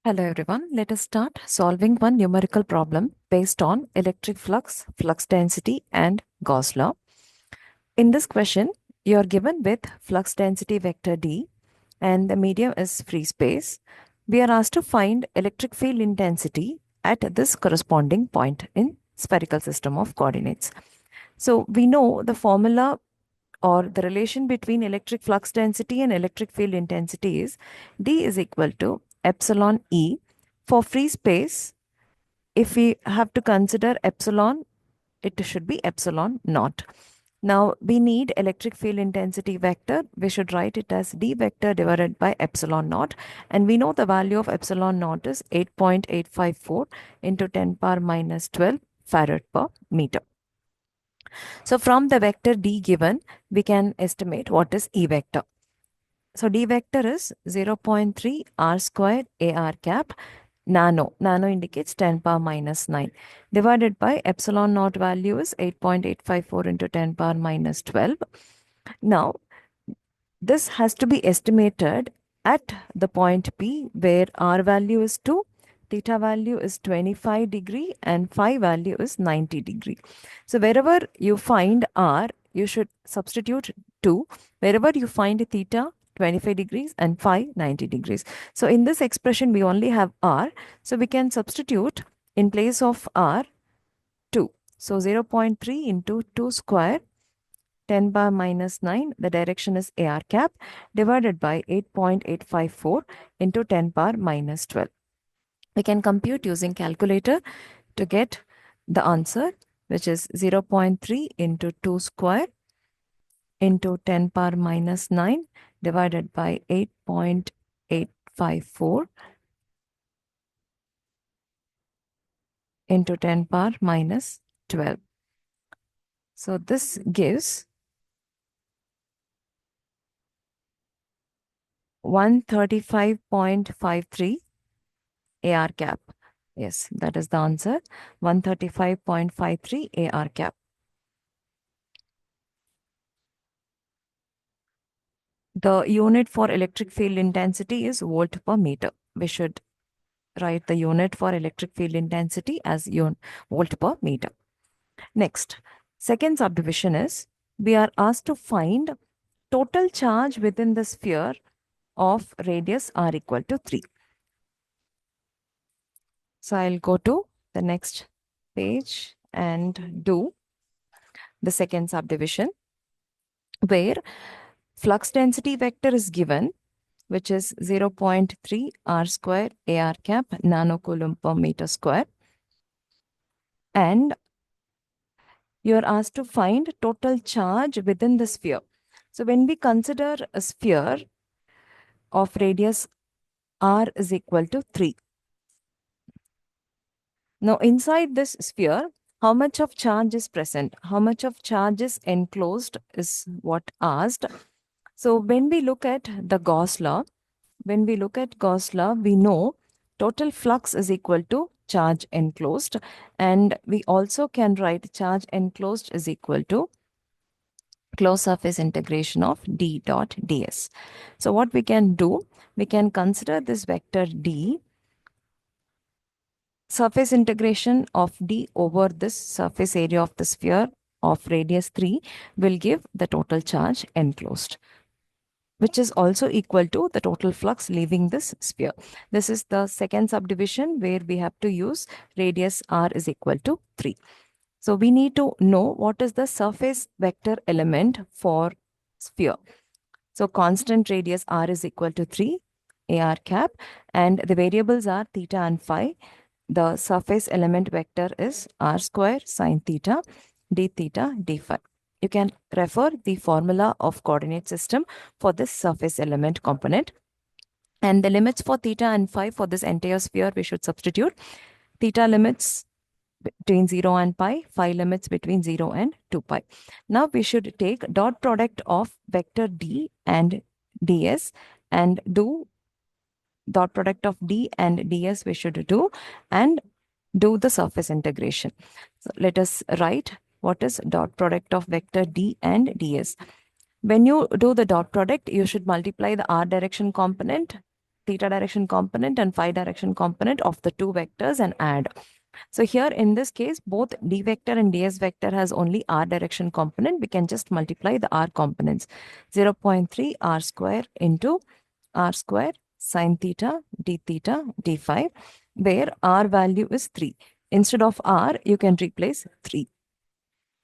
Hello everyone, let us start solving one numerical problem based on electric flux, flux density and Gauss law. In this question, you are given with flux density vector D and the medium is free space. We are asked to find electric field intensity at this corresponding point in spherical system of coordinates. So we know the formula or the relation between electric flux density and electric field intensity is D is equal to epsilon E. For free space, if we have to consider epsilon, it should be epsilon naught. Now we need electric field intensity vector. We should write it as D vector divided by epsilon naught. And we know the value of epsilon naught is 8.854 into 10 power minus 12 farad per meter. So from the vector D given, we can estimate what is E vector. So D vector is 0.3 r squared AR cap nano. Nano indicates 10 power minus 9 divided by epsilon naught value is 8.854 into 10 power minus 12. Now, this has to be estimated at the point P where R value is 2, theta value is 25 degree and phi value is 90 degree. So wherever you find R, you should substitute 2. Wherever you find theta, 25 degrees and phi 90 degrees. So in this expression, we only have R. So we can substitute in place of R 2. So 0.3 into 2 square 10 power minus 9, the direction is AR cap, divided by 8.854 into 10 power minus 12. We can compute using calculator to get the answer, which is 0.3 into 2 square into 10 power minus 9 divided by 8.854 into 10 power minus 12. So this gives 135.53 AR cap. Yes, that is the answer. 135.53 AR cap. The unit for electric field intensity is volt per meter. We should write the unit for electric field intensity as volt per meter. Next, second subdivision is we are asked to find total charge within the sphere of radius r equal to 3. So I'll go to the next page and do the second subdivision where flux density vector is given, which is 0.3 r square AR cap nanocoulomb per meter square. And you're asked to find total charge within the sphere. So when we consider a sphere of radius r is equal to 3. Now inside this sphere, how much of charge is present? How much of charge is enclosed is what asked. So when we look at the Gauss law, we know total flux is equal to charge enclosed. And we also can write charge enclosed is equal to closed surface integration of d dot ds. So what we can do, we can consider this vector d, surface integration of d over this surface area of the sphere of radius 3 will give the total charge enclosed, which is also equal to the total flux leaving this sphere. This is the second subdivision where we have to use radius r is equal to 3. So we need to know what is the surface vector element for sphere. So constant radius r is equal to 3 AR cap and the variables are theta and phi. The surface element vector is r square sine theta d theta d phi. You can refer the formula of coordinate system for this surface element component. And the limits for theta and phi for this entire sphere, we should substitute. Theta limits between 0 and pi, phi limits between 0 and 2 pi. Now we should take dot product of vector d and ds and do dot product of d and ds we should do and do the surface integration. So let us write what is dot product of vector d and ds. When you do the dot product, you should multiply the r direction component theta direction component and phi direction component of the two vectors and add. So here in this case, both d vector and ds vector has only r direction component. We can just multiply the r components. 0.3 r square into r square sine theta d theta d phi, where r value is 3. Instead of r, you can replace 3.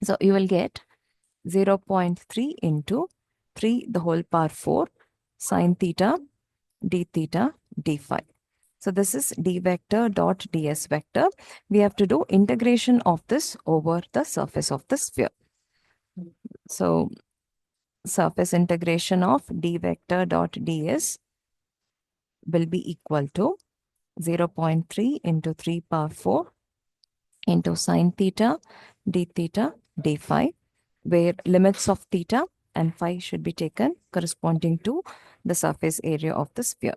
So you will get 0.3 into 3 the whole power 4 sine theta d theta d phi. So this is d vector dot ds vector. We have to do integration of this over the surface of the sphere. So surface integration of d vector dot ds will be equal to 0.3 into 3 power 4 into sine theta d theta d phi, where limits of theta and phi should be taken corresponding to the surface area of the sphere.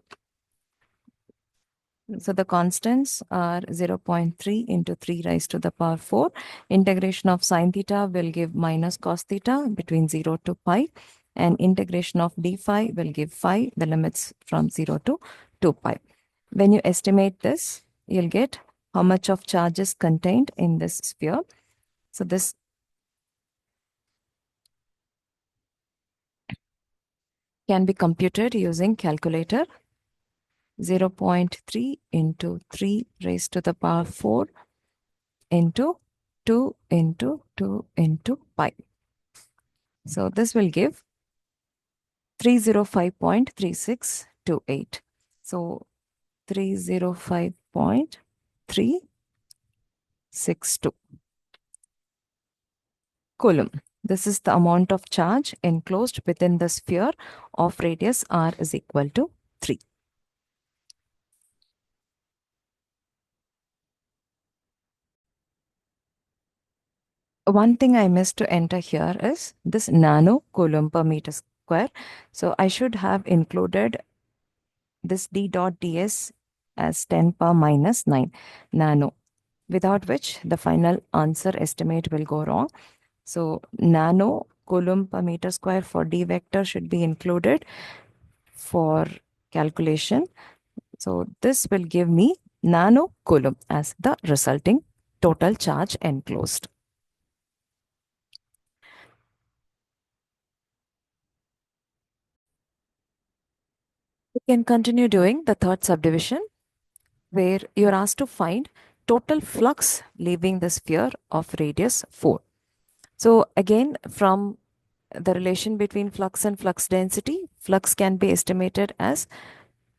So the constants are 0.3 into 3 raised to the power 4. Integration of sine theta will give minus cos theta between 0 to pi. And integration of d phi will give phi, the limits from 0 to 2 pi. When you estimate this, you'll get how much of charge is contained in this sphere. So this can be computed using calculator. 0.3 into 3 raised to the power 4 into 2 into 2 into pi. So this will give 305.3628. So 305.362 coulomb. This is the amount of charge enclosed within the sphere of radius r is equal to 3. One thing I missed to enter here is this nano coulomb per meter square. So I should have included this d dot ds as 10 power minus 9 nano, without which the final answer estimate will go wrong. So nano coulomb per meter square for d vector should be included for calculation. So this will give me nano coulomb as the resulting total charge enclosed. We can continue doing the third subdivision, where you're asked to find total flux leaving the sphere of radius 4. So again, from the relation between flux and flux density, flux can be estimated as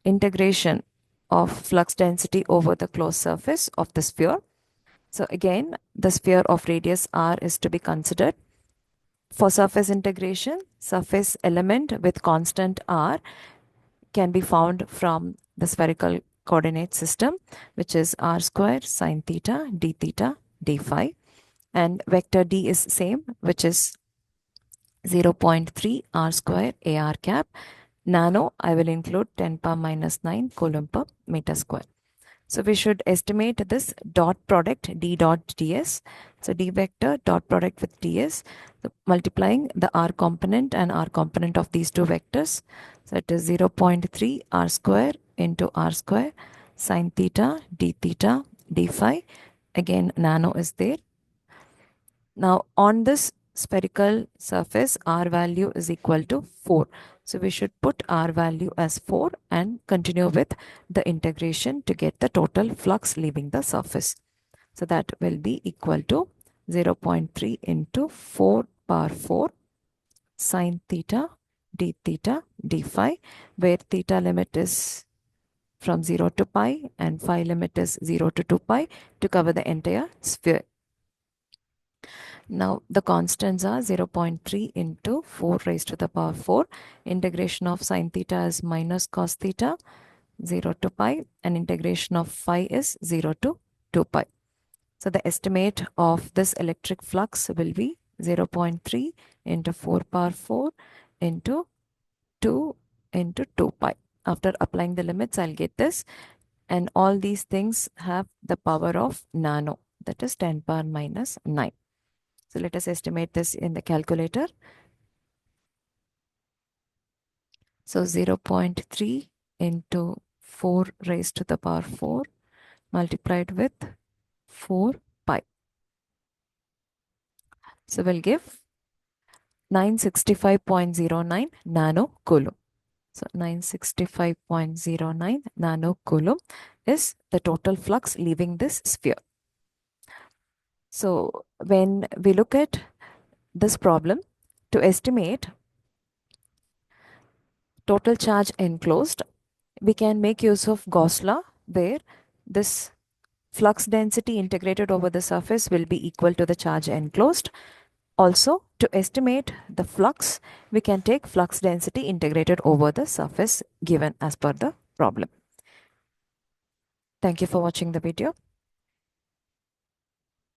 integration of flux density over the closed surface of the sphere. So again, the sphere of radius r is to be considered. For surface integration, surface element with constant r can be found from the spherical coordinate system, which is r square sine theta d theta d phi, and vector d is same, which is 0.3 r square ar cap. Nano, I will include 10 power minus 9 coulomb per meter square. So we should estimate this dot product d dot ds. So d vector dot product with ds, so multiplying the r component and r component of these two vectors. So it is 0.3 r square into r square sine theta d theta d phi. Again, nano is there. Now on this spherical surface, r value is equal to 4. So we should put r value as 4 and continue with the integration to get the total flux leaving the surface. So that will be equal to 0.3 into 4 power 4 sine theta d theta d phi, where theta limit is from 0 to pi and phi limit is 0 to 2 pi to cover the entire sphere. Now the constants are 0.3 into 4 raised to the power 4. Integration of sine theta is minus cos theta 0 to pi, and integration of phi is 0 to 2 pi. So the estimate of this electric flux will be 0.3 into 4 power 4 into 2 into 2 pi. After applying the limits, I'll get this. And all these things have the power of nano, that is 10 power minus 9. So let us estimate this in the calculator. So 0.3 into 4 raised to the power 4 multiplied with 4 pi. So we'll give 965.09 nanocoulomb. So 965.09 nanocoulomb is the total flux leaving this sphere. So when we look at this problem, to estimate total charge enclosed, we can make use of Gauss law, where this flux density integrated over the surface will be equal to the charge enclosed. Also, to estimate the flux, we can take flux density integrated over the surface given as per the problem. Thank you for watching the video.